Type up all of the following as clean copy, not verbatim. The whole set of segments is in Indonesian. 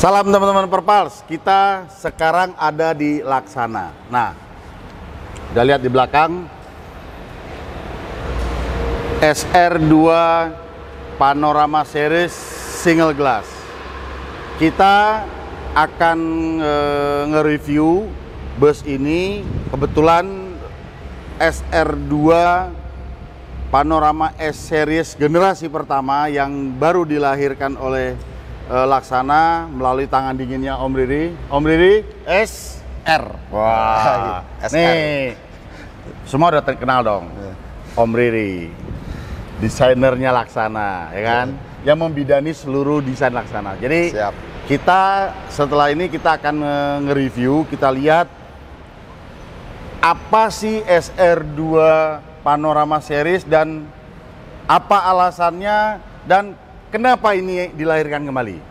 Salam teman-teman Perpals, kita sekarang ada di Laksana. Nah, udah lihat di belakang SR2 Panorama Series Single Glass. Kita akan nge-review bus ini. Kebetulan SR2 Panorama S Series generasi pertama yang baru dilahirkan oleh Laksana melalui tangan dinginnya Om Riri. Om Riri SR. Wah, SR. Nih semua udah terkenal dong. Om Riri, desainernya Laksana, ya kan? Yang membidani seluruh desain Laksana. Jadi kita setelah ini kita akan nge-review, kita lihat apa sih SR2 Panorama Series dan apa alasannya dan kenapa ini dilahirkan kembali.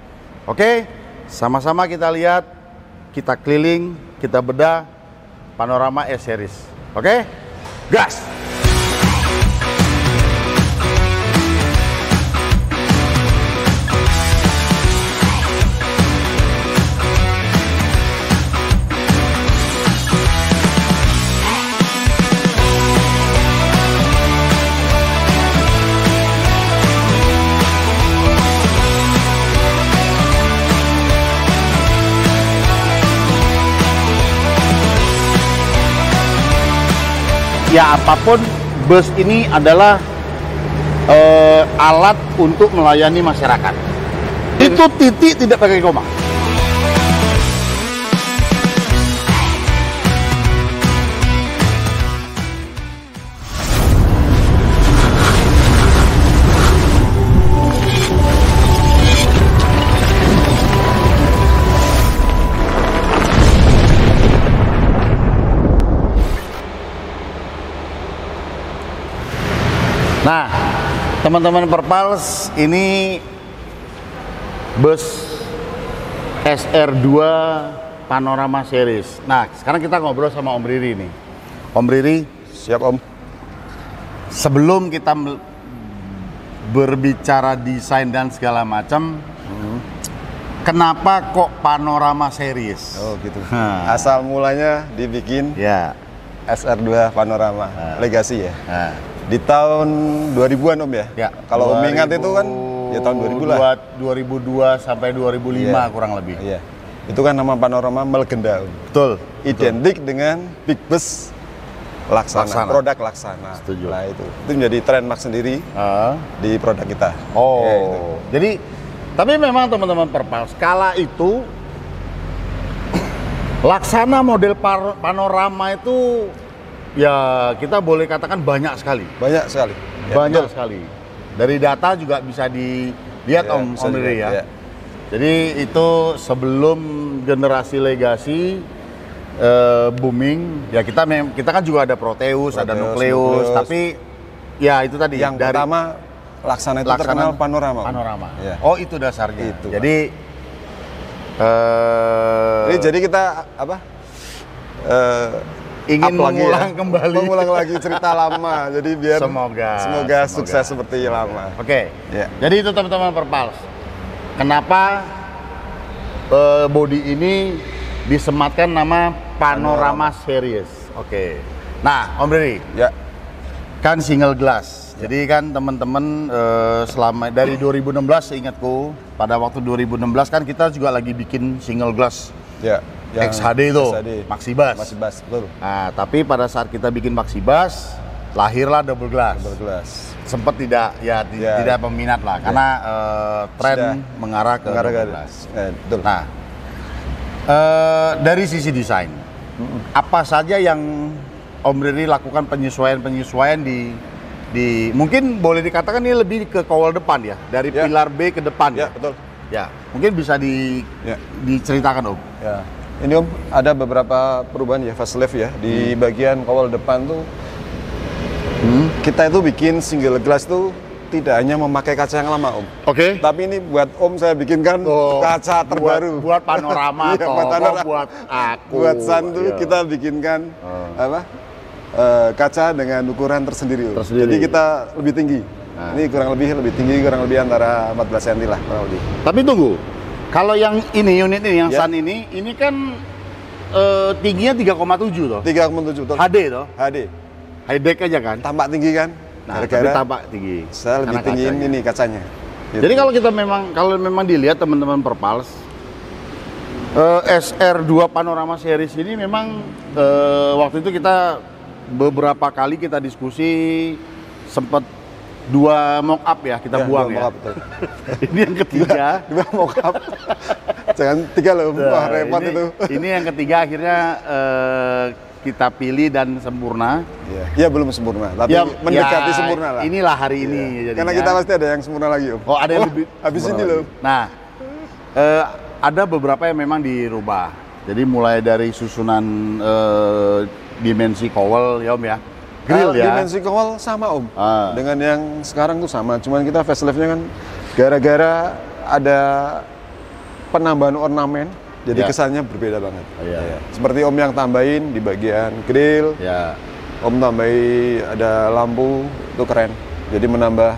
Oke, sama-sama kita lihat, kita keliling, kita bedah Panorama S Series. Oke, gas! Ya, apapun bus ini adalah alat untuk melayani masyarakat. Itu titik tidak pakai koma. Nah, teman-teman Perpals, ini bus SR2 Panorama Series. Nah, sekarang kita ngobrol sama Om Riri nih. Om Riri, siap Om. Sebelum kita berbicara desain dan segala macam, kenapa kok Panorama Series? Oh gitu. Asal mulanya dibikin SR2 Panorama Legacy ya. Di tahun 2000-an Om ya? Kalau Om ingat itu kan ya tahun 2000 lah. 2002 sampai 2005 kurang lebih. Iya. Itu kan nama Panorama melegenda Om. Betul. Identik dengan Big Bus Laksana. Produk Laksana. Setuju. Nah itu menjadi trademark sendiri di produk kita. Oh. Ya, jadi, tapi memang teman-teman Perpals, kala itu Laksana model Panorama itu ya kita boleh katakan banyak sekali. Banyak sekali. Banyak sekali. Dari data juga bisa dilihat Om Riri ya. Jadi itu sebelum generasi Legacy booming, ya kita kan juga ada Proteus, ada Nucleus, tapi ya itu tadi yang pertama Laksana itu terkenal Panorama. Ya. Oh itu dasarnya. Itu. Jadi jadi kita apa? Ingin mengulang lagi cerita lama, jadi biar semoga sukses seperti lama. Oke. Jadi itu teman-teman Perpals, kenapa body ini disematkan nama Panorama Series? Oke. Nah, Om Riri, kan single glass. Jadi kan teman-teman selama dari 2016 seingatku, pada waktu 2016 kan kita juga lagi bikin single glass. XHD itu, Maxibus. Betul. Nah, tapi pada saat kita bikin Maxibus, lahirlah double glass. Sempat tidak peminat lah, karena tren mengarah ke double glass. Betul. Nah, dari sisi desain, apa saja yang Om Riri lakukan penyesuaian di mungkin boleh dikatakan ini lebih ke kawal depan ya, dari pilar B ke depan ya. Betul. Ya, mungkin bisa diceritakan Om. Ini Om, ada beberapa perubahan ya, facelift ya. Di bagian kawal depan tuh kita itu bikin single glass tuh tidak hanya memakai kaca yang lama Om. Oke. Tapi ini buat Om saya bikinkan kaca terbaru. Buat Panorama buat aku. Buat San tuh kita bikinkan kaca dengan ukuran tersendiri Om. Jadi kita lebih tinggi. Ini kurang lebih tinggi, kurang lebih antara 14 cm lah kurang lebih. Tapi tunggu, Kalau yang ini unit ini yang Sun ini kan tingginya 3,7 toh. 3,7 toh. HD toh. HD. High deck aja kan. Tampak tinggi kan? Nah, tapi tampak tinggi. Saya lebih tinggiin ini kacanya. Gitu. Jadi kalau memang dilihat teman-teman Perpals, SR2 Panorama Series ini memang waktu itu kita beberapa kali kita diskusi, sempat 2 mock up ya kita buang ya. Ini yang ketiga. 2 mock up. Jangan 3 loh, wah repot itu. Ini yang ketiga akhirnya kita pilih dan sempurna. Ya belum sempurna, tapi mendekati sempurna lah. Inilah hari ini. Karena kita pasti ada yang sempurna lagi, Om. Oh, ada yang lebih. Habis ini loh. Nah, ada beberapa yang memang dirubah. Jadi mulai dari susunan dimensi kowel ya Om ya. Grill ya. Dimensi kowel sama Om. Dengan yang sekarang tuh sama. Cuman kita facelift-nya kan gara-gara ada penambahan ornamen. Jadi kesannya berbeda banget. Seperti Om yang tambahin di bagian grill. Om tambahin ada lampu, itu keren. Jadi menambah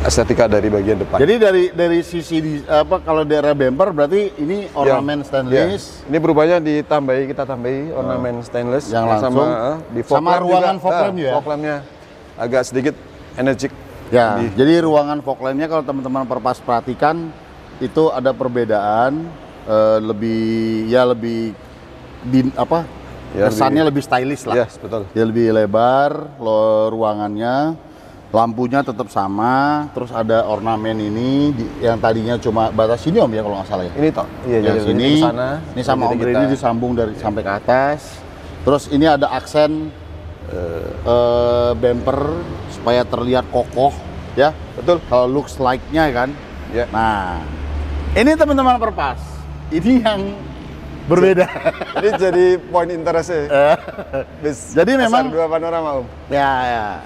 estetika dari bagian depan. Jadi dari sisi kalau daerah bumper berarti ini ornamen stainless. Ini berubahnya kita tambahi ornamen stainless yang langsung sama ruangan fog lamp ya. Fog lampnya agak sedikit energik. Ya. Jadi ruangan fog lampnya kalau teman-teman Perpas perhatikan itu ada perbedaan lebih kesannya lebih stylish lah. Yes, betul. Dia lebih lebar ruangannya. Lampunya tetap sama, terus ada ornamen ini yang tadinya cuma batas sini Om ya kalau nggak salah ya. Ini toh, iya yang jadi sini, kesana, ini sama Om ini disambung dari sampai ke atas. Terus ini ada aksen bumper supaya terlihat kokoh, ya. Betul. Kalau looks like-nya kan. Ya. Nah, ini teman-teman Perpas, ini yang berbeda. Ini jadi point interest-nya. Jadi memang SR2 Panorama Om. Ya.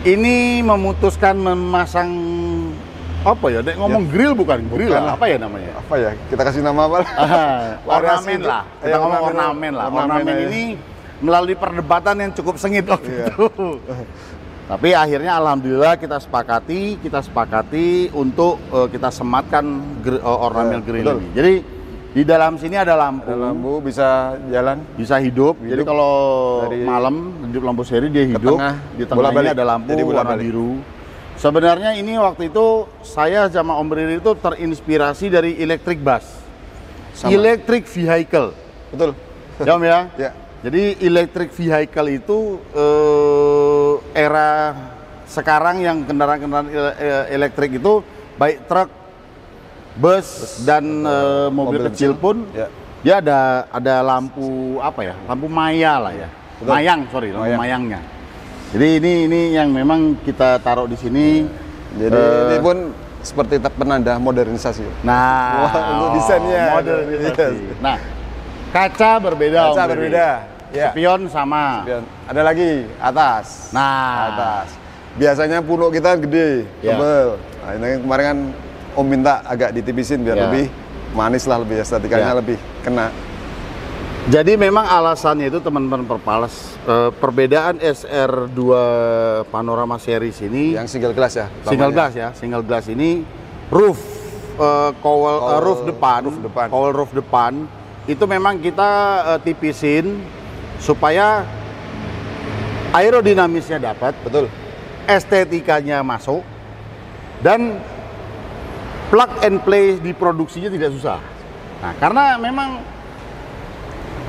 Ini memutuskan memasang apa ya? Ngomong grill bukan grill lah. Apa ya namanya? Apa ya? Kita kasih nama apa? Ornamen lah. Kita ngomong ornamen lah. Ornamen ini melalui perdebatan yang cukup sengit waktu itu. Tapi akhirnya alhamdulillah kita sepakati untuk kita sematkan ornamen grill ini. Jadi di dalam sini ada lampu. Ada lampu, bisa jalan, bisa hidup. Jadi kalau malam hidup lampu seri dia hidup. Di tengahnya ada lampu warna biru. Sebenarnya ini waktu itu saya sama Om Riri itu terinspirasi dari electric bus, electric vehicle. Betul. Ya Om ya. Ya. Jadi electric vehicle itu era sekarang yang kendaraan-kendaraan elektrik itu baik truk, bus dan mobil kecil pun dia ada lampu apa ya, lampu maya lah ya. Betul. Lampu mayangnya. Jadi ini yang memang kita taruh di sini. Jadi ini pun seperti penanda modernisasi. Nah, untuk desainnya modernisasi. Nah, kaca berbeda. Spion sama. Spion. Ada lagi atas. Atas. Biasanya punuk kita gede, tebel. Nah, ini kemarin kan Om minta agak ditipisin biar lebih manis lah, lebih estetikanya lebih kena. Jadi memang alasannya itu teman-teman Perpals, perbedaan SR2 Panorama Series ini yang single glass ya. Single glass ini roof roof depan, roof depan itu memang kita tipisin supaya aerodinamisnya dapat, betul. Estetikanya masuk dan plug and play di produksinya tidak susah. Nah, karena memang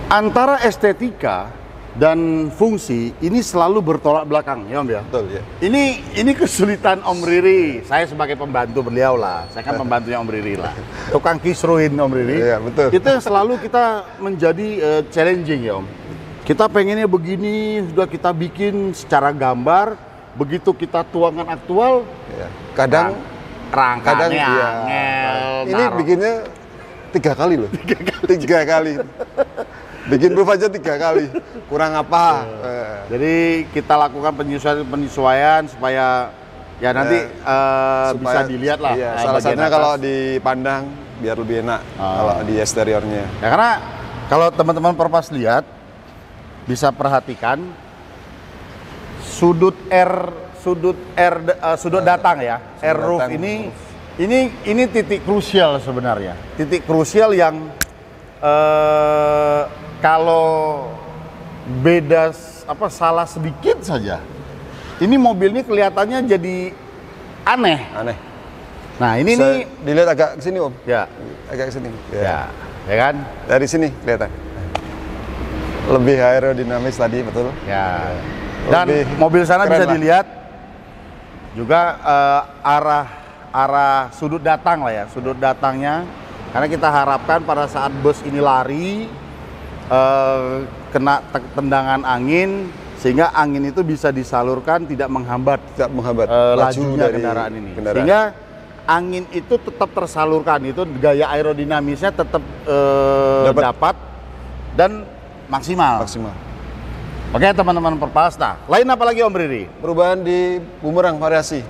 antara estetika dan fungsi ini selalu bertolak belakang, ya Om ya. Betul ya. Ini kesulitan Om Riri. Saya sebagai pembantu beliau lah. Saya kan pembantunya Om Riri lah. Tukang kisruhin Om Riri. Iya, betul. Itu yang selalu kita menjadi challenging ya Om. Kita pengennya begini, sudah kita bikin secara gambar, begitu kita tuangkan aktual, kadang rangkanya angel. Ini bikinnya 3 kali loh. 3 kali. Bikin roof aja 3 kali. Kurang apa? Jadi kita lakukan penyesuaian supaya ya nanti bisa dilihat lah. Iya, salah satunya kalau dipandang biar lebih enak kalau di eksteriornya. Ya, karena kalau teman-teman Perpas lihat bisa perhatikan sudut datang ya. Air roof ini ini titik krusial sebenarnya. Titik krusial yang kalau beda salah sedikit saja, ini mobil ini kelihatannya jadi aneh. Nah, ini bisa nih dilihat agak ke sini, Om. ya, Agak ke sini. ya kan? Dari sini kelihatan. Lebih aerodinamis tadi, betul. Ya. Dan Lebih mobil sana keren bisa lah. dilihat juga arah sudut datang lah ya, sudut datangnya. Karena kita harapkan pada saat bus ini lari kena tendangan angin, sehingga angin itu bisa disalurkan tidak menghambat lajunya dari kendaraan ini. Sehingga angin itu tetap tersalurkan, itu gaya aerodinamisnya tetap dapat dan maksimal. Oke teman-teman Perpals, nah lain apa lagi Om Riri? Perubahan di bumerang variasi.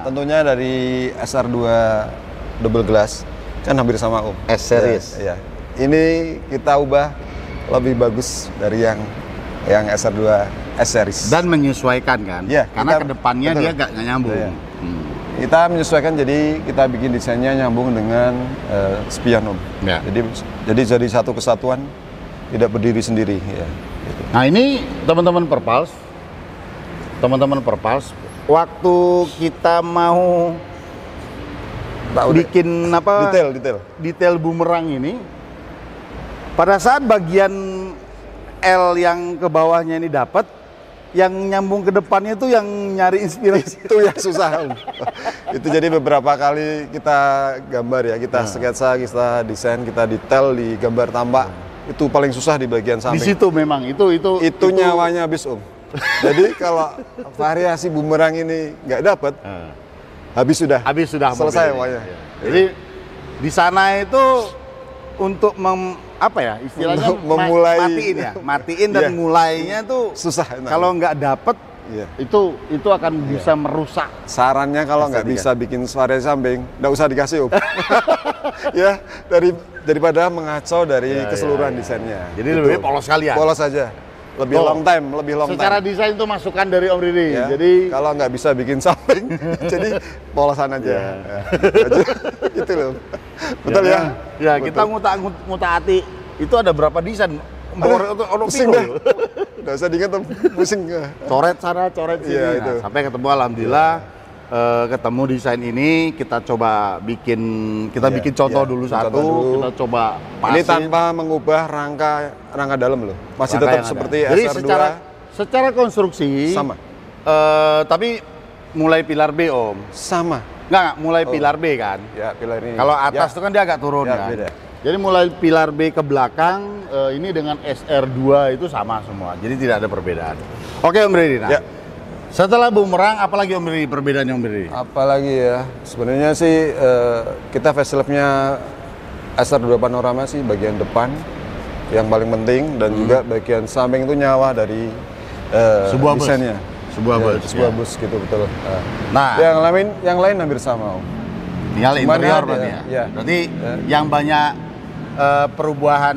Tentunya dari SR2 double glass kan hampir sama Om. S-Series. Ya. Ini kita ubah lebih bagus dari yang SR2 S-Series. Dan menyesuaikan kan? Ya, karena kedepannya betul. dia nggak nyambung. Ya. Kita menyesuaikan, jadi kita bikin desainnya nyambung dengan spion Om. Ya. Jadi jadi satu kesatuan, tidak berdiri sendiri. Ya. Gitu. Nah ini teman-teman Perpals, waktu kita mau bikin detail bumerang ini, pada saat bagian L yang ke bawahnya ini dapat, yang nyambung ke depannya itu yang nyari inspirasi itu yang susah Om. Itu jadi beberapa kali kita gambar ya, kita sketsa, kita desain, kita detail di gambar tampak. Itu paling susah di bagian samping. Di situ memang itu nyawanya habis Om. Jadi kalau variasi bumerang ini nggak dapat, habis sudah selesai semuanya. Jadi di sana itu untuk istilahnya matiin dan mulainya tuh susah. Kalau nggak dapet itu akan bisa merusak. Sarannya kalau nggak bisa bikin variasi samping, nggak usah dikasih Om. Ya, daripada mengacau dari keseluruhan desainnya. Jadi lebih polos kalian. Polos aja. Lebih long time. Secara desain itu masukan dari Om Riri. Ya, jadi kalau nggak bisa bikin samping, jadi polosan aja. Gitu loh. Betul ya? Ya, kita ngutak-ati itu ada berapa desain? Pusing deh. Nggak usah diingat Om, pusing. Coret sana, coret sini. Ya, itu. Sampai ketemu alhamdulillah. Ketemu desain ini, kita coba bikin contoh dulu satu. Kita coba pasin. Ini tanpa mengubah rangka dalam loh, masih tetap seperti jadi SR2. secara konstruksi sama, tapi mulai pilar B Om sama. Nggak mulai pilar B kan? Ya, pilar ini. Kalau atas itu kan dia agak turun kan? Beda. Jadi mulai pilar B ke belakang, ini dengan SR2 itu sama semua, jadi tidak ada perbedaan. Oke Om Riri, nah. Setelah bumerang, apalagi Om Riri perbedaannya Om Riri? Apalagi ya, sebenarnya sih kita facelift-nya SR2 Panorama sih bagian depan yang paling penting, dan juga bagian samping itu nyawa dari sebuah desainnya. Sebuah bus gitu, betul. Nah, yang lain hampir sama Om. Tinggal interior berarti ya? Berarti yang banyak perubahan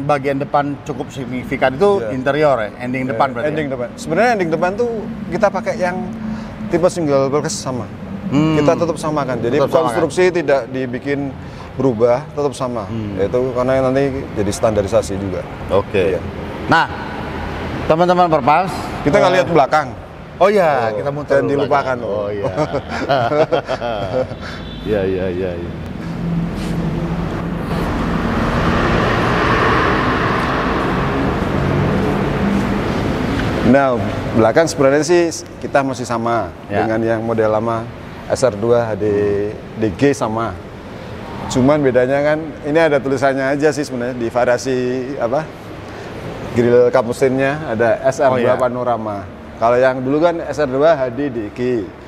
bagian depan cukup signifikan itu interior ya, ending depan berarti. Ending depan. Sebenarnya ending depan tuh kita pakai yang tipe single bulkhead sama. Kita tetap samakan. Jadi konstruksi tidak dibikin berubah, tetap sama. Itu karena nanti jadi standarisasi juga. Oke. Nah, teman-teman Perpals, kita nggak lihat belakang. Oh iya, kita muter. Dan dilupakan. Oh iya. Iya. Nah, belakang sebenarnya sih kita masih sama dengan yang model lama SR2 DG sama. Cuman bedanya kan ini ada tulisannya aja sih sebenarnya di variasi grill kap mesinnya ada SR2 Panorama. Kalau yang dulu kan SR2 HDDG.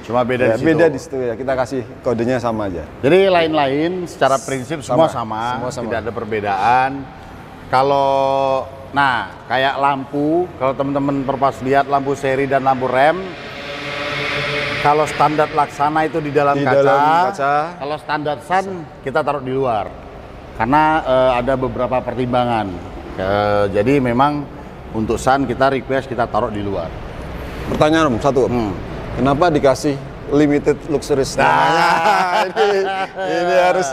Cuma beda di situ. Beda di situ ya, kita kasih kodenya sama aja. Jadi lain-lain secara prinsip semua sama, tidak ada perbedaan. Kalau kayak lampu, kalau teman-teman Perpals lihat lampu seri dan lampu rem, kalau standar Laksana itu di dalam kaca. Kalau standar Sun kita taruh di luar. Karena ada beberapa pertimbangan. Jadi memang untuk Sun kita request kita taruh di luar. Pertanyaan Om, satu Om. Kenapa dikasih limited luxury? ini harus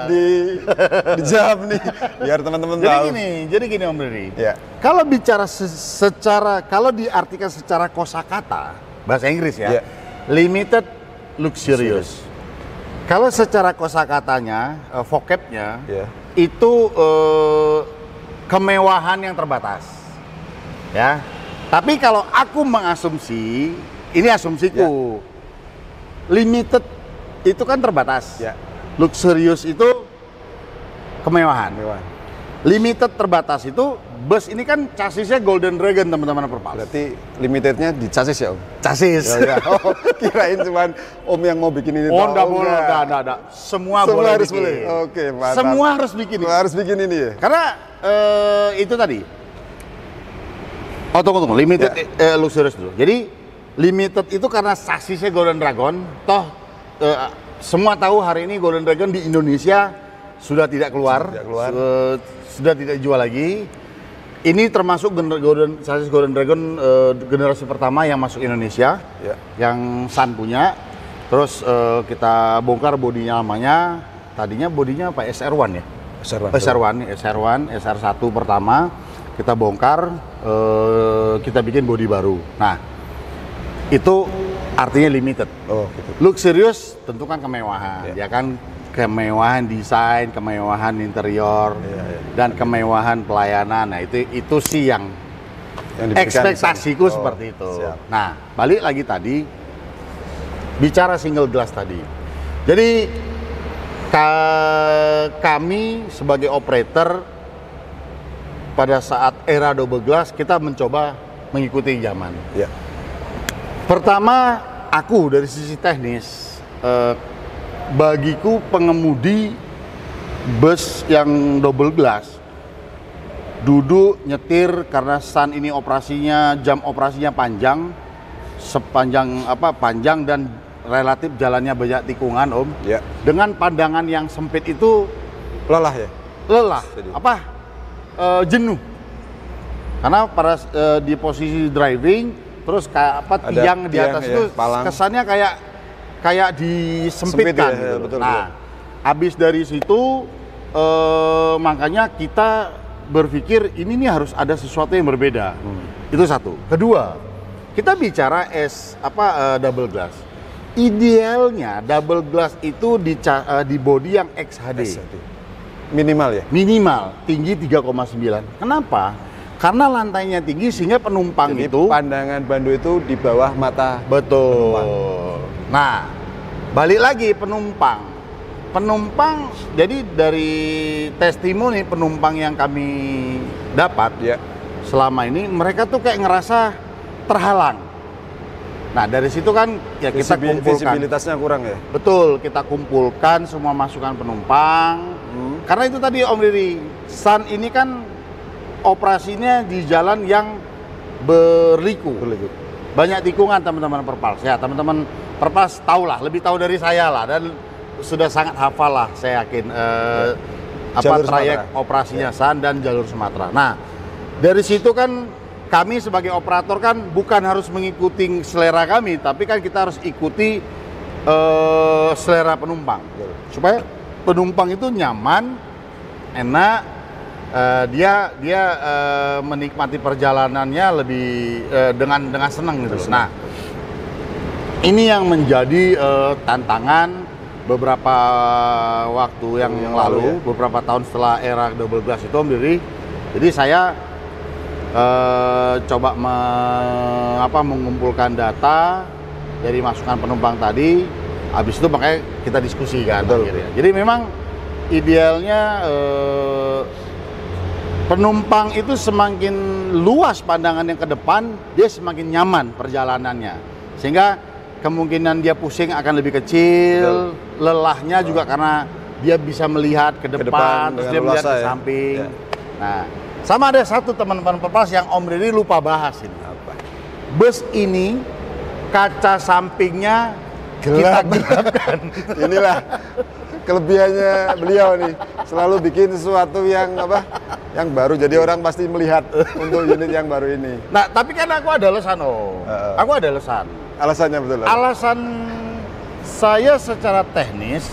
dijawab nih biar teman-teman tahu. Jadi gini Om Riri. Ya. Kalau bicara kalau diartikan secara kosakata bahasa Inggris ya, limited, luxurious. Kalau secara kosakatanya, vocabnya, itu kemewahan yang terbatas. Ya. Tapi kalau aku mengasumsi, ini asumsiku, limited itu kan terbatas. Luxurious itu kemewahan. Limited terbatas itu bus ini kan chasisnya Golden Dragon teman-teman Perpals. Berarti limitednya di chassis ya Om? Chassis. Oh, kirain cuman Om yang mau bikin ini. Oh, enggak boleh, enggak. Semua boleh harus bikin. boleh. Oke, mantap. Semua harus bikin. Harus bikin ini ya. Karena itu tadi. Oh, tunggu. Limited luxurious dulu. Jadi limited itu karena chasisnya Golden Dragon. Toh semua tahu hari ini Golden Dragon di Indonesia sudah tidak keluar. Sudah tidak dijual lagi. Ini termasuk chassis Golden Dragon generasi pertama yang masuk Indonesia, yang Sun punya. Terus kita bongkar bodinya lamanya. Tadinya bodinya apa? SR1 ya? SR1 pertama. Kita bongkar, kita bikin bodi baru. Nah, itu artinya limited. Gitu. Luxurious tentu kan kemewahan, ya kan? Kemewahan desain, kemewahan interior, dan kemewahan pelayanan. Nah itu sih yang ekspektasiku seperti itu. Siap. Nah, balik lagi tadi bicara single glass tadi. Jadi kami sebagai operator pada saat era double glass kita mencoba mengikuti zaman. Pertama, aku dari sisi teknis bagiku pengemudi bus yang double glass duduk nyetir karena Sun ini jam operasinya panjang dan relatif jalannya banyak tikungan Om. Dengan pandangan yang sempit itu lelah ya? Jenuh karena pada di posisi driving terus tiang di atas itu kesannya kayak disempitkan gitu. Betul, nah, habis dari situ makanya kita berpikir ini nih harus ada sesuatu yang berbeda. Itu satu. Kedua, kita bicara double glass. Idealnya double glass itu di bodi yang XHD. Minimal ya? Minimal, tinggi 3,9. Kenapa? Karena lantainya tinggi sehingga penumpang jadi itu pandangan bandu itu di bawah mata. Betul. Penumpang. Nah, balik lagi penumpang. Jadi dari testimoni penumpang yang kami dapat selama ini, mereka tuh kayak ngerasa terhalang. Nah, dari situ kan ya kita kumpulkan. Visibilitasnya kurang ya? Betul, kita kumpulkan semua masukan penumpang. Karena itu tadi Om Riri, Sun ini kan operasinya di jalan yang berliku. Banyak tikungan teman-teman Perpals. Ya, teman-teman Perpals tahu lah, lebih tahu dari saya lah, dan sudah sangat hafal lah saya yakin trayek operasinya Sun dan jalur Sumatera. Nah, dari situ kan kami sebagai operator kan bukan harus mengikuti selera kami, tapi kan kita harus ikuti selera penumpang supaya penumpang itu nyaman, enak, dia menikmati perjalanannya lebih dengan senang gitu. Nah, ini yang menjadi tantangan beberapa waktu yang lalu, beberapa tahun setelah era double glass itu Om Riri. Jadi saya coba mengumpulkan data dari masukan penumpang tadi. Habis itu makanya kita diskusikan akhirnya. Jadi memang idealnya penumpang itu semakin luas pandangan yang ke depan, dia semakin nyaman perjalanannya. Sehingga kemungkinan dia pusing akan lebih kecil, lelahnya juga karena dia bisa melihat ke depan terus dia melihat ke samping. Nah, sama ada satu teman-teman Perpals yang Om Riri lupa bahas ini. Bus ini kaca sampingnya kita gelapkan. Inilah kelebihannya beliau nih, selalu bikin sesuatu yang yang baru, jadi orang pasti melihat untuk unit yang baru ini. Nah, tapi kan aku ada alasan aku ada alasan. Alasannya betul. Alasan saya secara teknis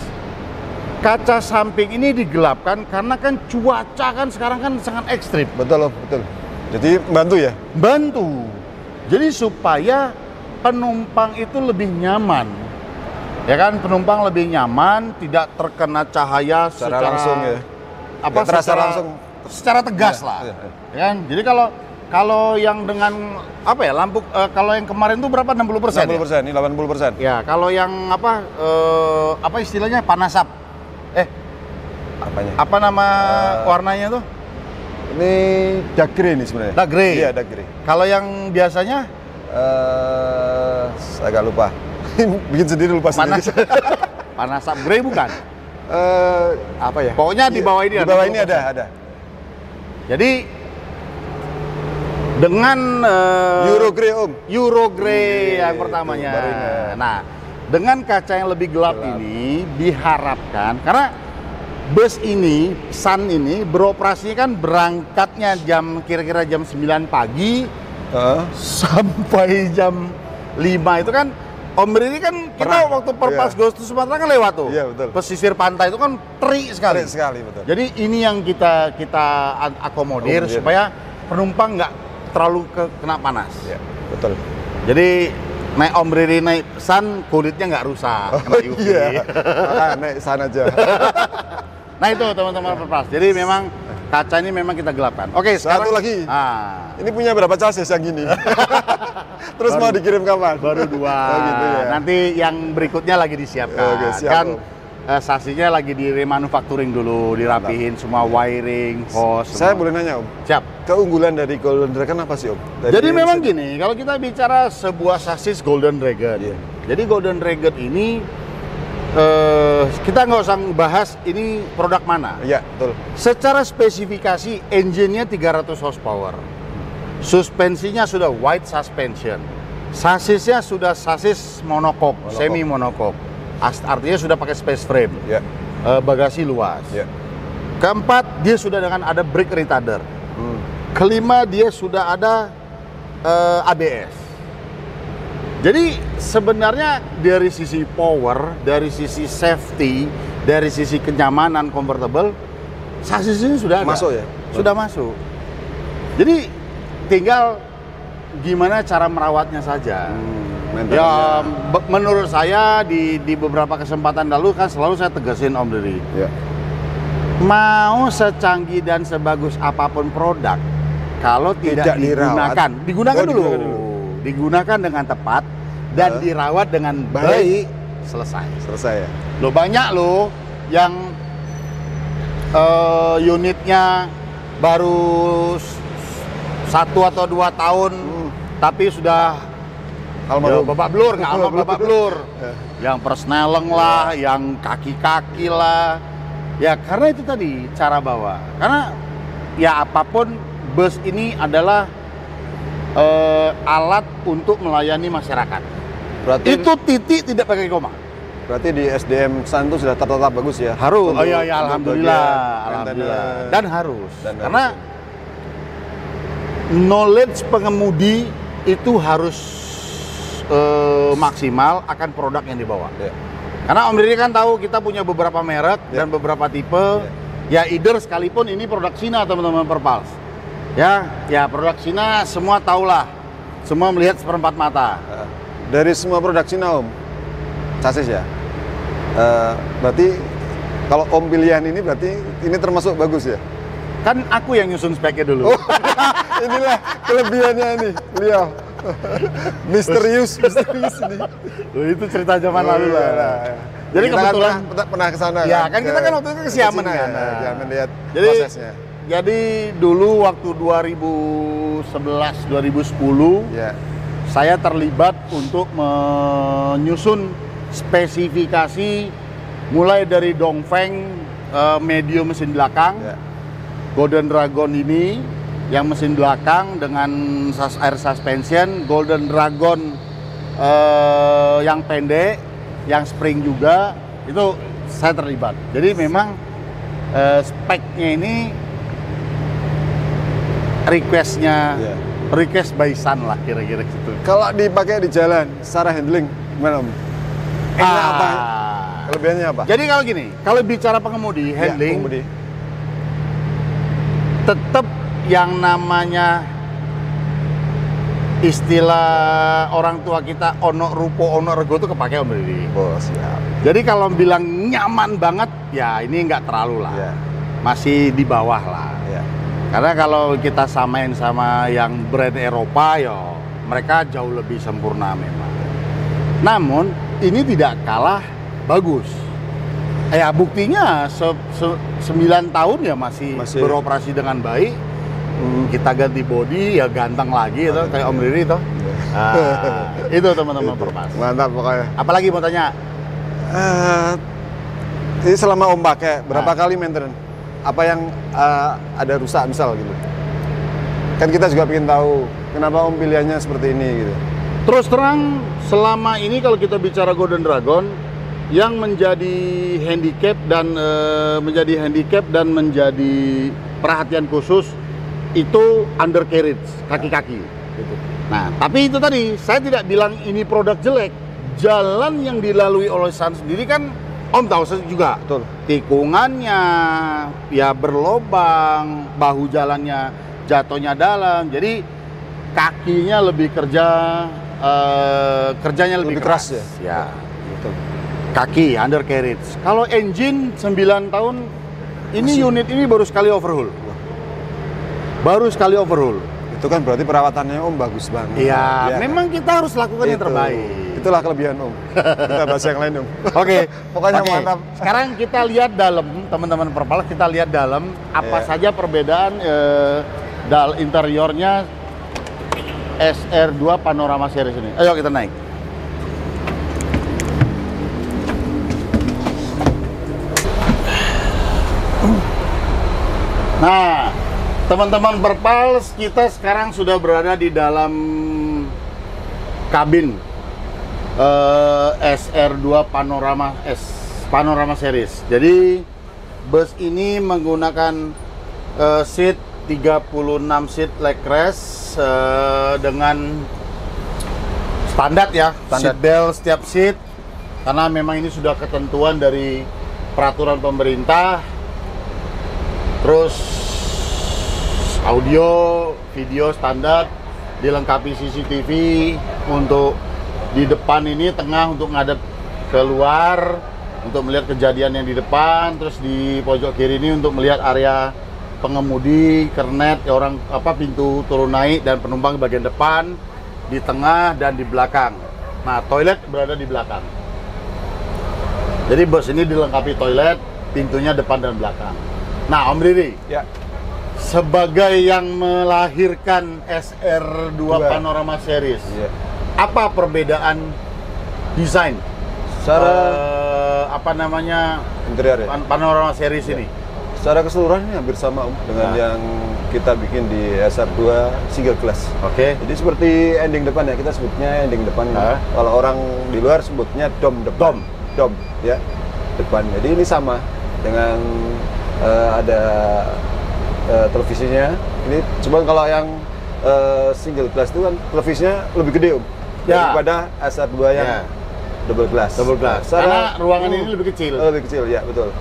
kaca samping ini digelapkan karena kan cuaca kan sekarang kan sangat ekstrim. Betul, betul. Jadi bantu ya? Bantu. Jadi supaya penumpang itu lebih nyaman. Ya kan, penumpang lebih nyaman, tidak terkena cahaya secara langsung ya. Apa terasa secara, langsung secara tegas lah. Iya. Ya kan? Jadi kalau yang dengan apa ya, lampu kalau yang kemarin tuh berapa? 60%. 60%, ini 80%. Ya, kalau yang apa istilahnya panasap. Apanya? Apa nama warnanya tuh? Ini dark grey nih sebenarnya. Dark grey. Iya, dark grey. Kalau yang biasanya Saya agak lupa. Bikin sendiri lupa sendiri. Panasap grey bukan? Apa ya? Pokoknya di bawah ini di bawah ini ada. Jadi dengan Euro grey Om. Euro grey yang pertamanya. Baru ini. Nah, dengan kaca yang lebih gelap ini diharapkan, karena bus ini, Sun ini beroperasi kan berangkatnya kira-kira jam 9 pagi sampai jam 5 itu kan. Om Riri kan kita waktu Perpals Goes to Sumatera kan lewat tuh. Iya, betul. Pesisir pantai itu kan terik sekali. Terik sekali, betul. Jadi ini yang kita akomodir supaya penumpang nggak terlalu kena panas. Iya, betul. Jadi naik Om Riri naik Sun kulitnya nggak rusak. Kena UV. Iya. Naik Sun aja. Nah itu teman-teman Perpals. Jadi memang kaca ini memang kita gelapkan. Oke, sekarang satu lagi. Ini punya berapa chassis yang gini? Terus mau dikirim kapan? Baru 2. Oh, gitu ya. Nanti yang berikutnya lagi disiapkan. Oke, siap, kan Om. saksinya lagi di remanufacturing dulu, dirapihin semua wiring, hose. Saya semua. boleh nanya Om? Siap. Keunggulan dari Golden Dragon apa sih Om? Jadi memang gini, kalau kita bicara sebuah sasis Golden Dragon, jadi Golden Dragon ini kita nggak usah bahas ini produk mana. Iya, betul. Secara spesifikasi, engine-nya 300 horsepower. Suspensinya sudah wide suspension. Sasisnya sudah sasis monocoque, semi monocoque. Artinya sudah pakai space frame. Ya. Bagasi luas. Ya. Keempat, dia sudah dengan ada brake retarder. Kelima, dia sudah ada ABS. Jadi sebenarnya dari sisi power, dari sisi safety, dari sisi kenyamanan, comfortable, sasis ini sudah ada. Masuk ya? Sudah masuk. Jadi tinggal gimana cara merawatnya saja. Ya, menurut saya di beberapa kesempatan lalu kan selalu saya tegasin Om Riri. Ya. Mau secanggih dan sebagus apapun produk, kalau tidak digunakan dulu. Digunakan dengan tepat dan dirawat dengan baik, selesai ya. Lo banyak lo yang unitnya baru 1 atau 2 tahun tapi sudah babak belur, babak belur. Yang persneleng lah, yang kaki-kaki lah. Ya karena itu tadi cara bawa. Karena ya apapun bus ini adalah alat untuk melayani masyarakat. Berarti itu titik tidak pakai koma. Berarti di SDM Sun itu sudah tertata bagus ya? Harus. Oh iya, ya, alhamdulillah. Dan harus. Karena knowledge pengemudi itu harus maksimal akan produk yang dibawa. Ya. Karena Om Riri kan tahu kita punya beberapa merek dan beberapa tipe. Ya either sekalipun ini produk Cina teman-teman Perpals. Ya produk Cina semua tahulah, semua melihat seperempat mata. Dari semua produk Cina Om, chassis ya. Berarti kalau Om pilihan ini berarti ini termasuk bagus ya? Kan aku yang nyusun speknya dulu. Inilah kelebihannya nih, beliau. Misterius ini. Itu cerita zaman lalu lah. Jadi kita kebetulan kan pernah ke sana ya kan kita kan waktu itu ke Xiamen kan. Ya, melihat prosesnya. Jadi dulu waktu 2011 2010 saya terlibat untuk menyusun spesifikasi mulai dari Dongfeng medium mesin belakang, Golden Dragon ini yang mesin belakang dengan air suspension, Golden Dragon yang pendek, yang spring juga, itu saya terlibat. Jadi memang speknya ini request by Sun lah kira-kira gitu. Kalau dipakai di jalan, secara handling gimana Om? Enak apa? Kelebihannya apa? Jadi kalau gini, kalau bicara pengemudi, handling, pengemudi. tetap yang namanya istilah orang tua kita ono rupo ono rego itu kepake Om Riri. Oh, siap. Jadi kalau bilang nyaman banget, ya ini nggak terlalu lah. Iya. Masih di bawah lah. Iya. Karena kalau kita samain sama yang brand Eropa, ya mereka jauh lebih sempurna memang. Namun ini tidak kalah bagus. Ya buktinya 9 tahun ya masih beroperasi dengan baik. Kita ganti body ya ganteng lagi itu kayak Om Riri itu. Itu teman-teman Perpas. Mantap pokoknya. Apalagi mau tanya? Ini selama Om pakai berapa kali maintenance? Apa yang ada rusak misal gitu? Kan kita juga ingin tahu kenapa Om pilihannya seperti ini gitu. Terus terang selama ini kalau kita bicara Golden Dragon yang menjadi handicap dan menjadi perhatian khusus itu undercarriage, kaki-kaki. Gitu. Nah, tapi itu tadi saya tidak bilang ini produk jelek. Jalan yang dilalui oleh Sun sendiri kan Om tahu juga. Betul. Tikungannya ya berlobang, bahu jalannya jatuhnya dalam. Jadi kakinya lebih kerjanya lebih keras. Ya. Betul. Kaki undercarriage. Kalau engine 9 tahun ini unit ini baru sekali overhaul. Baru sekali overhaul. Itu kan berarti perawatannya Om bagus banget. Iya, ya, memang kan? Kita harus lakukan yang terbaik. Itulah kelebihan Om. Kita bahas yang lain Om. Oke, pokoknya mantap. Sekarang kita lihat dalam, teman-teman Perpal, kita lihat dalam apa saja perbedaan interiornya SR2 Panorama Series ini. Ayo kita naik. Nah, teman-teman Perpal, kita sekarang sudah berada di dalam kabin SR2 Panorama Series. Jadi bus ini menggunakan seat 36 seat leg rest dengan standar ya, seat belt setiap seat, karena memang ini sudah ketentuan dari peraturan pemerintah. Terus audio, video standar, dilengkapi CCTV untuk di depan ini, tengah untuk ngadep keluar untuk melihat kejadian yang di depan, terus di pojok kiri ini untuk melihat area pengemudi, kernet, pintu turun naik dan penumpang bagian depan, di tengah dan di belakang. Nah, toilet berada di belakang. Jadi bus ini dilengkapi toilet, pintunya depan dan belakang. Nah, Om Riri, ya, sebagai yang melahirkan SR2 Panorama Series, apa perbedaan desain? Secara interior ya? Panorama Series ini? Secara keseluruhan ini hampir sama Om dengan yang kita bikin di SR2 single class. Oke. Jadi seperti ending depan ya, kita sebutnya ending depan. Kalau orang di luar sebutnya dom depan. Dom ya, depan. Jadi ini sama dengan ada televisinya. Ini cuma kalau yang single class itu kan televisinya lebih gede Om daripada SR2 yang double glass. Karena ruangan ini lebih kecil. Lebih kecil ya, betul.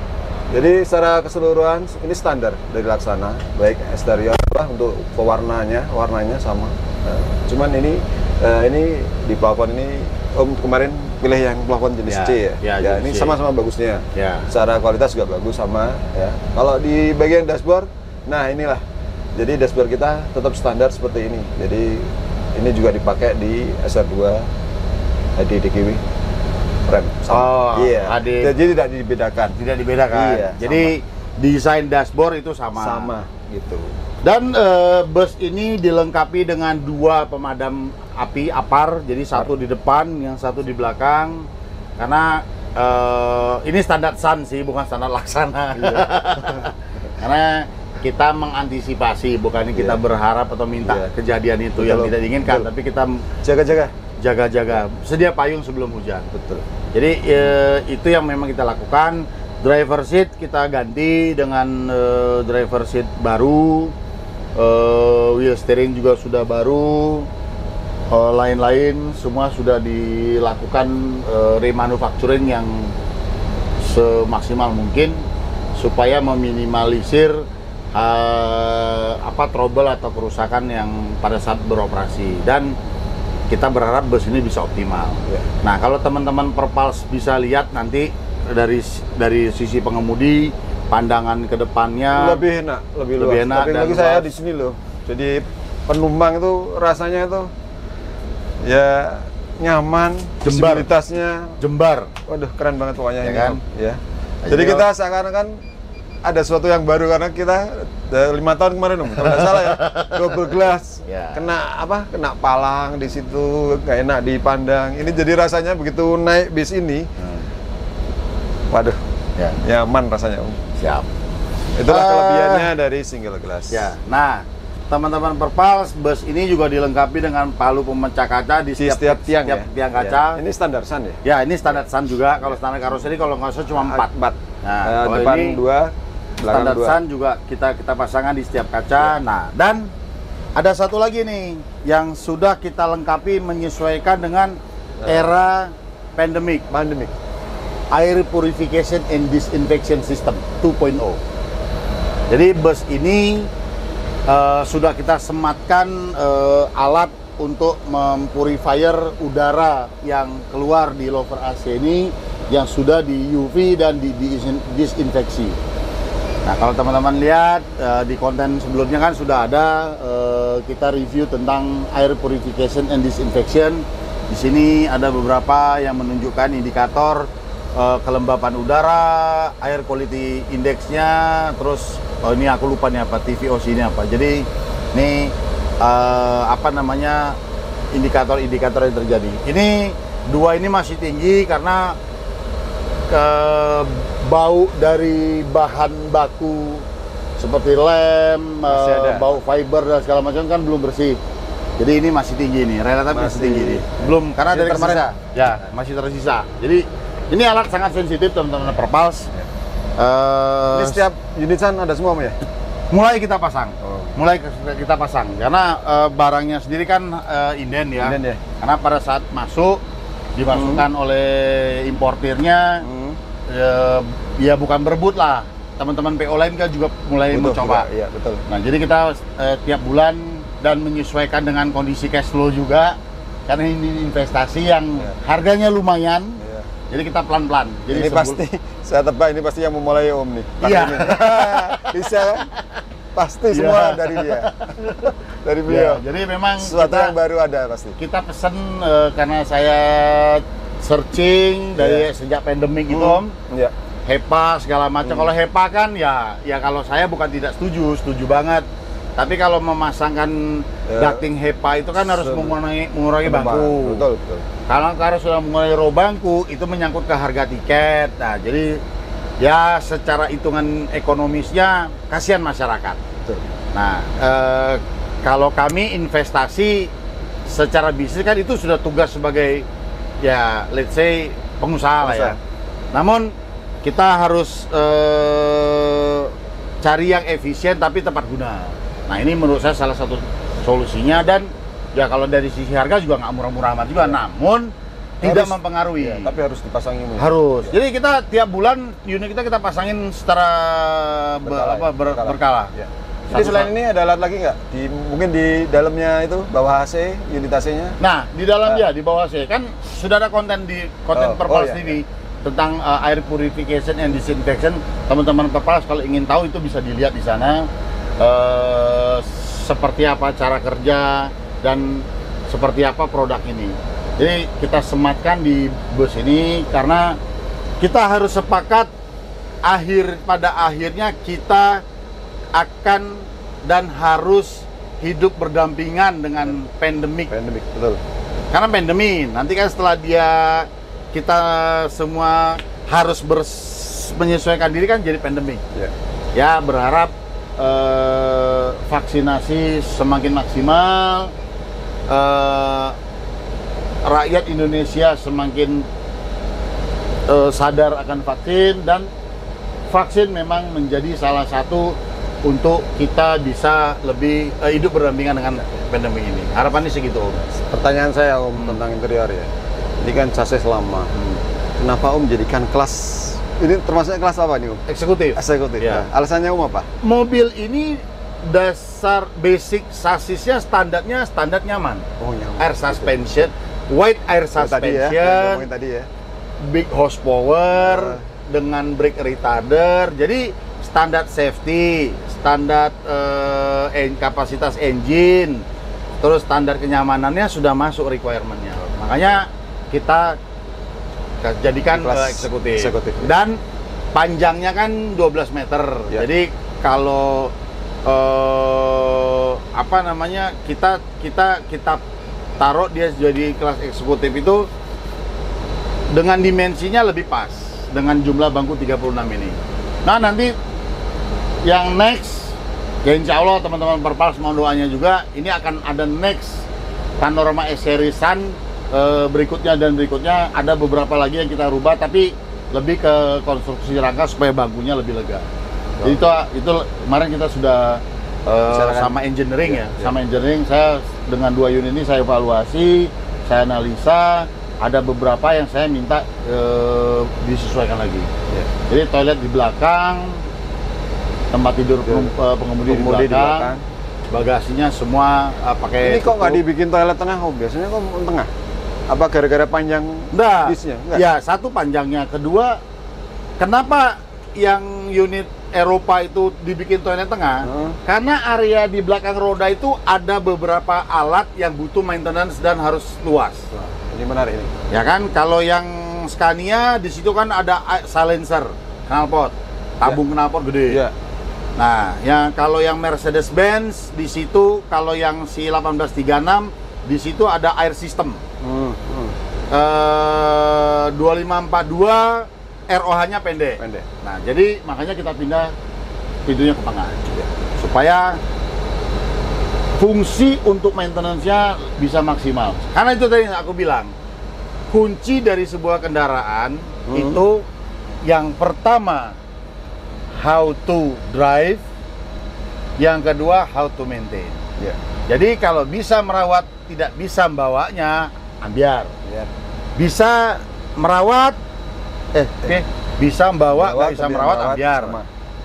Jadi secara keseluruhan ini standar dari Laksana, baik eksterior untuk pewarnanya, warnanya sama. Cuman ini di plafon ini Om kemarin pilih yang plafon jenis C ya. Ya ini sama-sama bagusnya. Ya. Secara kualitas juga bagus sama ya. Kalau di bagian dashboard, nah inilah. Jadi dashboard kita tetap standar seperti ini. Jadi ini juga dipakai di SR2 di Kiwi rem. Jadi tidak dibedakan. Iya, jadi desain dashboard itu sama. Sama gitu. Dan bus ini dilengkapi dengan 2 pemadam api APAR, jadi satu di depan, yang satu di belakang. Karena ini standar Sun sih, bukan standar Laksana. Karena kita mengantisipasi, bukannya kita berharap atau minta kejadian itu yang tidak diinginkan, tapi kita jaga-jaga, sedia payung sebelum hujan. Betul. Jadi itu yang memang kita lakukan. Driver seat kita ganti dengan driver seat baru, wheel steering juga sudah baru, lain-lain semua sudah dilakukan remanufacturing yang semaksimal mungkin supaya meminimalisir trouble atau kerusakan yang pada saat beroperasi, dan kita berharap bus ini bisa optimal. Nah, kalau teman-teman Perpals bisa lihat nanti dari sisi pengemudi, pandangan ke depannya lebih enak, lebih enak. Tapi lagi saya di sini loh. Jadi penumpang itu rasanya itu ya nyaman, visibilitasnya jembar. Waduh, keren banget pokoknya Ya ini kan? Ya. Jadi kita seakan-akan ada sesuatu yang baru karena kita 5 tahun kemarin kalau nggak salah ya, double glass, kena palang di situ, nggak enak dipandang. Ini jadi rasanya begitu naik bis ini, waduh, nyaman rasanya. Siap. Itulah kelebihannya dari single glass. Ya. Nah, teman-teman Perpals, bus ini juga dilengkapi dengan palu pemecah kaca di setiap tiang kaca. Ini standar Sun ya? Ya, ini standar Sun juga. Kalau standar karoseri kalau nggak salah cuma 4. Nah, depan ini 2, standar Sun juga kita pasangkan di setiap kaca. Nah, dan ada satu lagi nih yang sudah kita lengkapi menyesuaikan dengan era pandemic. Air Purification and Disinfection System 2.0. Jadi bus ini sudah kita sematkan alat untuk mempurifier udara yang keluar di louvre AC ini, yang sudah di UV dan disinfeksi. Nah, kalau teman-teman lihat di konten sebelumnya kan sudah ada kita review tentang air purification and disinfection. Di sini ada beberapa yang menunjukkan indikator kelembapan udara, air quality index-nya, terus ini aku lupa nih apa, TVOC ini apa. Jadi ini indikator-indikator yang terjadi. Ini dua ini masih tinggi karena bau dari bahan baku seperti lem, bau fiber dan segala macam kan belum bersih. Jadi ini masih tinggi nih, relatif masih tinggi nih. Belum, karena dari kemarin ya masih tersisa. Jadi ini alat sangat sensitif teman-teman Perpals. Ini setiap unit Sun ada semua ya? Mulai kita pasang, karena barangnya sendiri kan inden ya. Karena pada saat masuk dimasukkan oleh importirnya, ya bukan berebut lah. Teman-teman PO lain kan juga mulai mencoba. Iya, betul. Nah, jadi kita tiap bulan dan menyesuaikan dengan kondisi cash flow juga, karena ini investasi yang harganya lumayan. Jadi kita pelan-pelan. Jadi ini pasti, saya tebak ini pasti yang memulai Om nih. Iya. Bisa kan? Pasti semua dari dia. Dari beliau. Jadi memang sesuatu yang baru ada pasti. Kita pesen karena saya searching dari sejak pandemik itu Om. HEPA segala macam. Kalau HEPA kan ya kalau saya bukan tidak setuju banget. Tapi kalau memasangkan ducting HEPA itu kan harus mengurangi bangku. Betul. Kalau sudah mengurangi row bangku, itu menyangkut ke harga tiket. Nah, jadi ya secara hitungan ekonomisnya kasihan masyarakat. Betul. Nah, kalau kami investasi secara bisnis kan itu sudah tugas sebagai ya let's say pengusaha lah ya. Namun kita harus cari yang efisien tapi tepat guna. Nah, ini menurut saya salah satu solusinya, dan ya kalau dari sisi harga juga nggak murah-murah amat juga, namun tidak mempengaruhi. Ya, tapi harus dipasangin. Harus. Jadi kita tiap bulan unit kita pasangin secara berkala. Ya. Jadi selain ini ada alat lagi nggak? Mungkin di dalamnya itu bawah AC, unit AC-nya? Nah, di dalam di bawah AC kan sudah ada konten di Perpals TV tentang air purification and disinfection. Teman-teman Perpals kalau ingin tahu itu bisa dilihat di sana. Seperti apa cara kerja dan seperti apa produk ini. Jadi kita sematkan di bus ini karena kita harus sepakat pada akhirnya kita akan dan harus hidup berdampingan dengan pandemik. Betul. Karena pandemi nanti kan setelah kita semua harus menyesuaikan diri kan jadi pandemik. Ya berharap vaksinasi semakin maksimal, rakyat Indonesia semakin sadar akan vaksin, dan vaksin memang menjadi salah satu untuk kita bisa lebih hidup berdampingan dengan pandemi ini. Harapannya segitu Om. Pertanyaan saya Om tentang interior ya. Ini kan chassis lama. Kenapa Om jadikan kelas Ini termasuk kelas apa nih, Om? Eksekutif. Eksekutif. Ya. Nah, alasannya Om apa? Mobil ini dasar basic sasisnya standarnya standar nyaman. Oh, nyaman. Air suspension, wide air suspension, yang tadi ya. big horsepower dengan brake retarder. Jadi standar safety, standar kapasitas engine, terus standar kenyamanannya sudah masuk requirement-nya. Makanya kita jadikan eksekutif. Dan panjangnya kan 12 meter. Ya. Jadi kalau kita taruh dia jadi kelas eksekutif itu dengan dimensinya lebih pas dengan jumlah bangku 36 ini. Nah, nanti yang next ya insya Allah teman-teman Perpals mohon doanya juga, ini akan ada next Panorama S-Seriesan berikutnya dan berikutnya. Ada beberapa lagi yang kita rubah tapi lebih ke konstruksi rangka supaya bangkunya lebih lega. Jadi itu kemarin kita sudah sama engineering sama engineering. Saya dengan 2 unit ini saya evaluasi, saya analisa, ada beberapa yang saya minta disesuaikan lagi. Jadi toilet di belakang, tempat tidur pengemudi di belakang, bagasinya semua pakai. Ini kok nggak dibikin toilet tengah, Om? Biasanya kok tengah? Apa gara-gara panjang bisnya? Ya, satu panjangnya, kedua kenapa yang unit Eropa itu dibikin toilet tengah? Karena area di belakang roda itu ada beberapa alat yang butuh maintenance dan harus luas. Ini menarik ini. Ya kan, kalau yang Scania di situ kan ada silencer, knalpot, tabung knalpot gede. Ya. Nah, kalau yang Mercedes-Benz di situ, kalau yang si 1836 di situ ada air system. 2542 ROH-nya pendek. Nah, jadi makanya kita pindah pintunya ke tengah supaya fungsi untuk maintenance-nya bisa maksimal. Karena itu tadi aku bilang, kunci dari sebuah kendaraan itu yang pertama how to drive, yang kedua how to maintain. Jadi kalau bisa merawat tidak bisa membawanya, ambiar. Bisa merawat bisa membawa nggak bisa merawat, ambiar.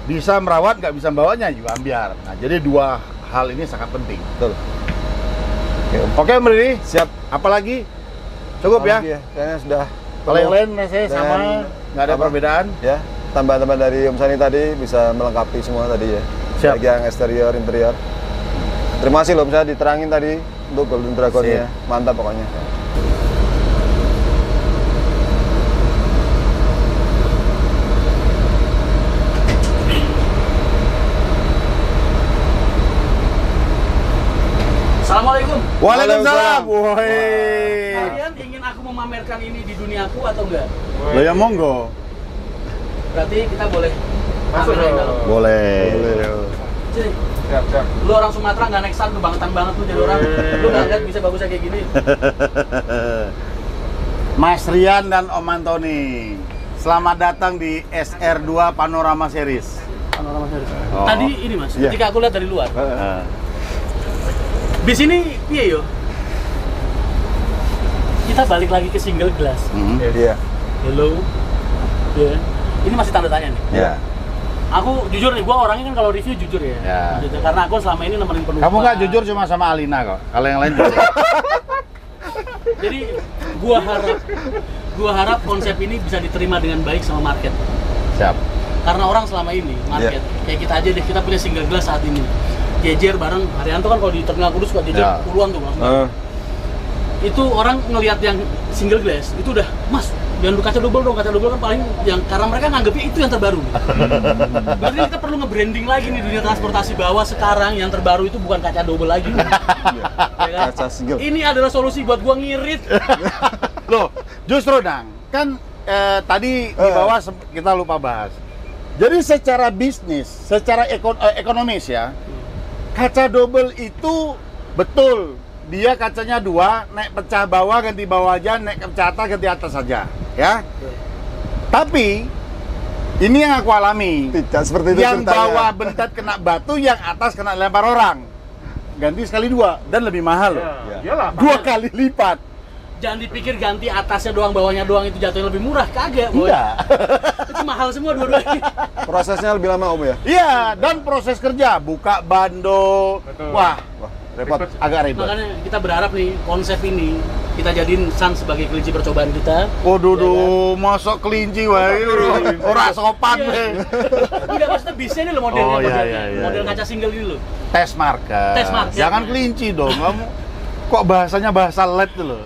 Bisa merawat nggak bisa membawanya juga ambiar. Nah, jadi dua hal ini sangat penting. Betul. Oke, Om Riri, siap. Apalagi? Cukup ya? Kayaknya sudah. Kalau yang lain rasanya sama, nggak ada perbedaan. Ya, tambahan-tambahan dari Om Sani tadi bisa melengkapi semua tadi ya. Siap. Baik yang eksterior, interior. Terima kasih loh, bisa diterangin tadi untuk Golden Dragon-nya. Mantap pokoknya. Assalamualaikum. Waalaikumsalam. Woi. Kalian ingin aku memamerkan ini di duniaku atau enggak? Lo ya monggo. Berarti kita boleh masuk dong. Boleh. Sini. Siap. Lu orang Sumatera nggak next kebangetan banget lu jadi orang. Lu nggak lihat bisa bagusnya kayak gini. Mas Rian dan Om Antoni, selamat datang di SR2 Panorama Series. Panorama Series. Tadi ini Mas, ketika aku lihat dari luar. Bis ini iya yo. Kita balik lagi ke single glass. Hello. Ini masih tanda tanya nih. Aku jujur nih, gua orangnya kan kalau review jujur ya. Karena aku selama ini nemenin penumpang. Kamu nggak jujur cuma sama Alina kok. Kalau yang lain jujur. Jadi gua harap konsep ini bisa diterima dengan baik sama market. Siap. Karena orang selama ini market kayak kita aja deh, kita punya single glass saat ini. Jejer bareng Haryanto kan kalau di Terminal Kudus suka jejer puluhan tuh langsung. Itu orang ngelihat yang single glass itu udah, Mas, jangan berkaca double dong. Kaca double kan paling yang karena mereka nganggapnya itu yang terbaru. Berarti kita perlu nge-branding lagi nih dunia transportasi bahwa sekarang yang terbaru itu bukan kaca double lagi. Ya kan? Kaca single. Ini adalah solusi buat gua ngirit. Loh, justru Dang, kan tadi di bawah kita lupa bahas. Jadi secara bisnis, secara ekonomis ya, kaca double itu betul, dia kacanya 2, naik pecah bawah ganti bawah aja, naik pecah atas ganti atas saja, ya. Tapi ini yang aku alami. Tidak seperti itu. Yang bawah bentat kena batu, yang atas kena lempar orang. Ganti sekali 2 dan lebih mahal loh. Iyalah, 2 kali lipat. Jangan dipikir ganti atasnya doang, bawahnya doang itu jatuhnya lebih murah, kagak boy. Enggak. Itu mahal semua dua-duanya. Prosesnya lebih lama Om ya? Iya, dan proses kerja, buka bando. Betul. Wah, Repot. agak ribet. Makanya kita berharap nih konsep ini kita jadiin Sun sebagai kelinci percobaan kita. Waduh, Ya kan? masuk kelinci wae. Ora sopan we. Enggak, maksudnya bisnya ini loh modelnya. Oh, iya, modelnya. iya, Model iya. kaca single ini loh. Tes market. Tes market. Jangan kelinci dong. Kamu kok bahasanya bahasa LED tuh loh.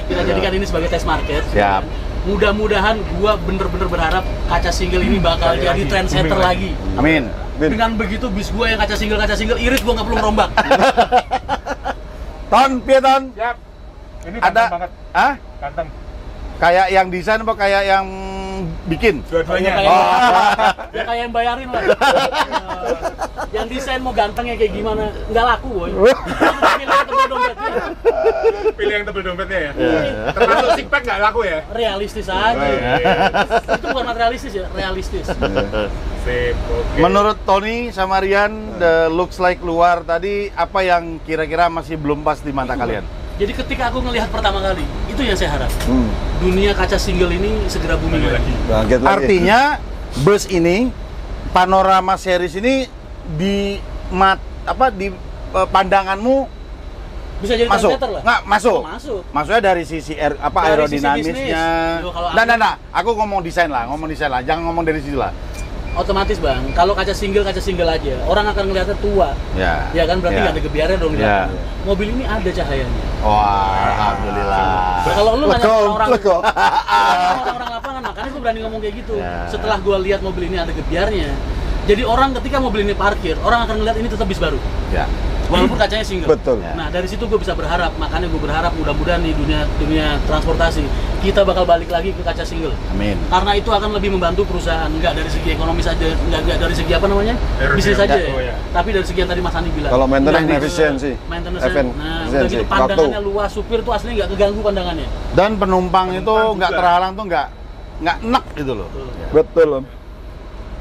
Kita jadikan ini sebagai tes market. Siap. Mudah-mudahan gua bener-bener berharap kaca single ini bakal jadi trendsetter lagi. Amin. Dengan begitu bis gua yang kaca single irit gua nggak perlu ngerombak. Ton, piye Ton? Siap. Ini Ada ganteng banget. ah? Ganteng. Kayak yang desain apa kayak yang bikin? Dua-duanya. Ya kayak yang bayarin lah. Yang desain mau gantengnya kayak gimana? Nggak laku, boy. Pilih yang tebel dompetnya. Pilih yang tebel dompetnya ya. Iya. Termasuk six pack nggak laku ya. Realistis aja. Itu bukan materialistis ya, realistis. Sip. Oke. Menurut Tony sama Rian, the looks like luar tadi apa yang kira-kira masih belum pas di mata kalian? Jadi ketika aku ngelihat pertama kali, itu yang saya harap. Dunia kaca single ini segera booming lagi. Bangkit lagi. Artinya bus ini panorama series ini di pandanganmu Bisa jadi masuk? trendsetter lah. Nggak, masuk. Oh, masuk. Maksudnya dari sisi Dari sisi aerodinamisnya. bisnis. Yo, kalau Nah, aku ngomong desain lah. Jangan ngomong dari situ lah. Otomatis bang, kalau kaca single aja, orang akan ngeliatnya tua. Ya. Ya kan berarti Ya. nggak ada gebiarnya dong. Ya. Mobil ini ada cahayanya. Wah, alhamdulillah. Nah, kalau lu nanya Lego, orang-orang Lego. orang-orang lapangan, makanya gue berani ngomong kayak gitu. Ya. Setelah gue lihat mobil ini ada gebiarnya, jadi orang ketika mobil ini parkir, orang akan ngeliat ini tetap bis baru, Ya. walaupun kacanya single. Betul. Ya. Nah dari situ gue bisa berharap, makanya gue berharap mudah-mudahan di dunia transportasi kita bakal balik lagi ke kaca single. Amin. Karena itu akan lebih membantu perusahaan, nggak dari segi ekonomi saja, nggak dari segi apa namanya, Aerodinamika. bisnis saja ya. Oh, ya. Tapi dari segi yang tadi Mas Andi bilang. Kalau maintenance Teknis, efisiensi. maintenance, Efisiensi. nah udah gitu pandangannya luas, supir tuh aslinya nggak keganggu pandangannya. Dan penumpang itu Penumpang nggak juga. terhalang tuh nggak enak gitu loh. Betul Om.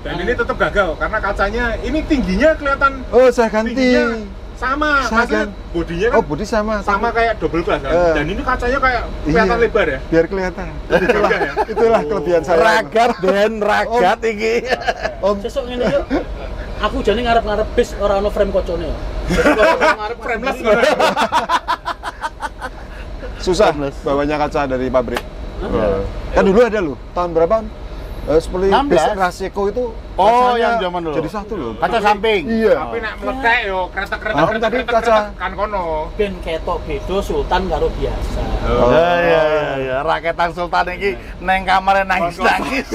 Dan ini tetap gagal karena kacanya ini tingginya kelihatan Oh, saya ganti. tingginya sama, Saya maksudnya ganti. bodinya kan Oh, bodi sama. sama kayak double glass kan. Dan ini kacanya kayak kelihatan Iya. lebar ya. Biar kelihatan. Itulah, Itulah kelebihan saya. Ragat dan ragat iki. Om, Sesuk ngene yo. Aku jane ngarep-ngarep bis ora ono frame kocone. Ngarep Frameless susah Frameless. bawanya kaca dari pabrik. Iya. Kan dulu ada loh, tahun berapa? Seperti 16. bis Raseko itu Oh, kacanya yang zaman dulu. jadi satu loh. Kaca samping. Iya. Tapi nak meletek yo kereta-kereta Oh, tadi kaca. kan kono. ben ketok beda Sultan karo biasa. Iya. Raketan Sultan iki neng kamarnya nangis-nangis.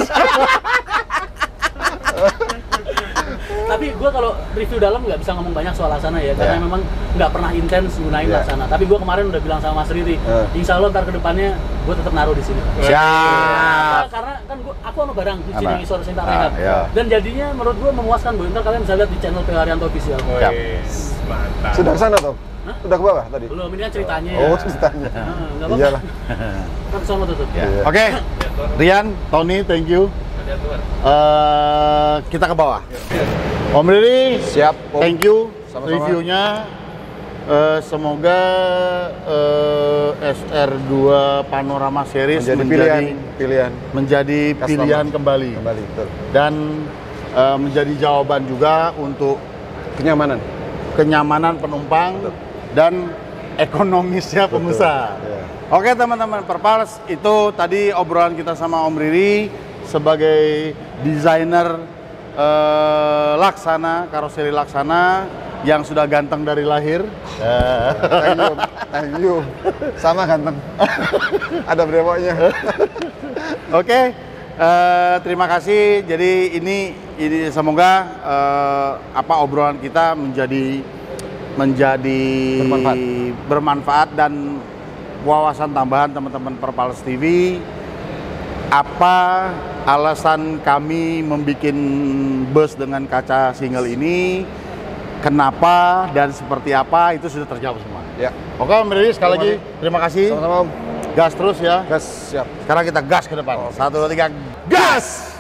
Tapi gue kalau review dalam nggak bisa ngomong banyak soal Laksana ya, karena Iya. memang nggak pernah intens gunain Iya. Laksana. Tapi gue kemarin udah bilang sama Mas Riri, insya Allah ntar kedepannya gue tetap naruh di sini. Siap. Karena kan aku sama barang di Apa? sini Isor Sinta Ah, Rehab. iya. Dan jadinya menurut gue memuaskan, Bu. Ntar kalian bisa lihat di channel PH Haryanto Official. Siap. Wes, mantap. Sudah ke sana toh? Hah? Sudah ke bawah tadi? Belum, ini kan ceritanya. Oh, ceritanya. Nggak apa-apa. Iyalah. Kan sama tutup. Ya. Iya. Oke. Rian, Tony, thank you. Kita ke bawah. Om Riri, Siap, Om. thank you Sama-sama. reviewnya. Semoga SR2 Panorama Series Menjadi pilihan menjadi Customer. pilihan kembali kembali, betul. dan menjadi jawaban juga untuk Kenyamanan. kenyamanan penumpang dan ekonomisnya pengusaha. Iya. Oke teman-teman Perpals, itu tadi obrolan kita sama Om Riri sebagai desainer Laksana, karoseri Laksana yang sudah ganteng dari lahir. Thank you, thank you. Sama ganteng. Ada brewoknya. Oke, terima kasih. Jadi ini semoga obrolan kita menjadi bermanfaat dan wawasan tambahan teman-teman Perpals TV. Apa alasan kami membuat bus dengan kaca single ini? Kenapa dan seperti apa itu sudah terjawab semua. Ya. Oke, Om Riri sekali lagi terima kasih. Sama-sama Om. Gas terus ya. Gas, siap. Sekarang kita gas ke depan. 1, 2, 3, gas!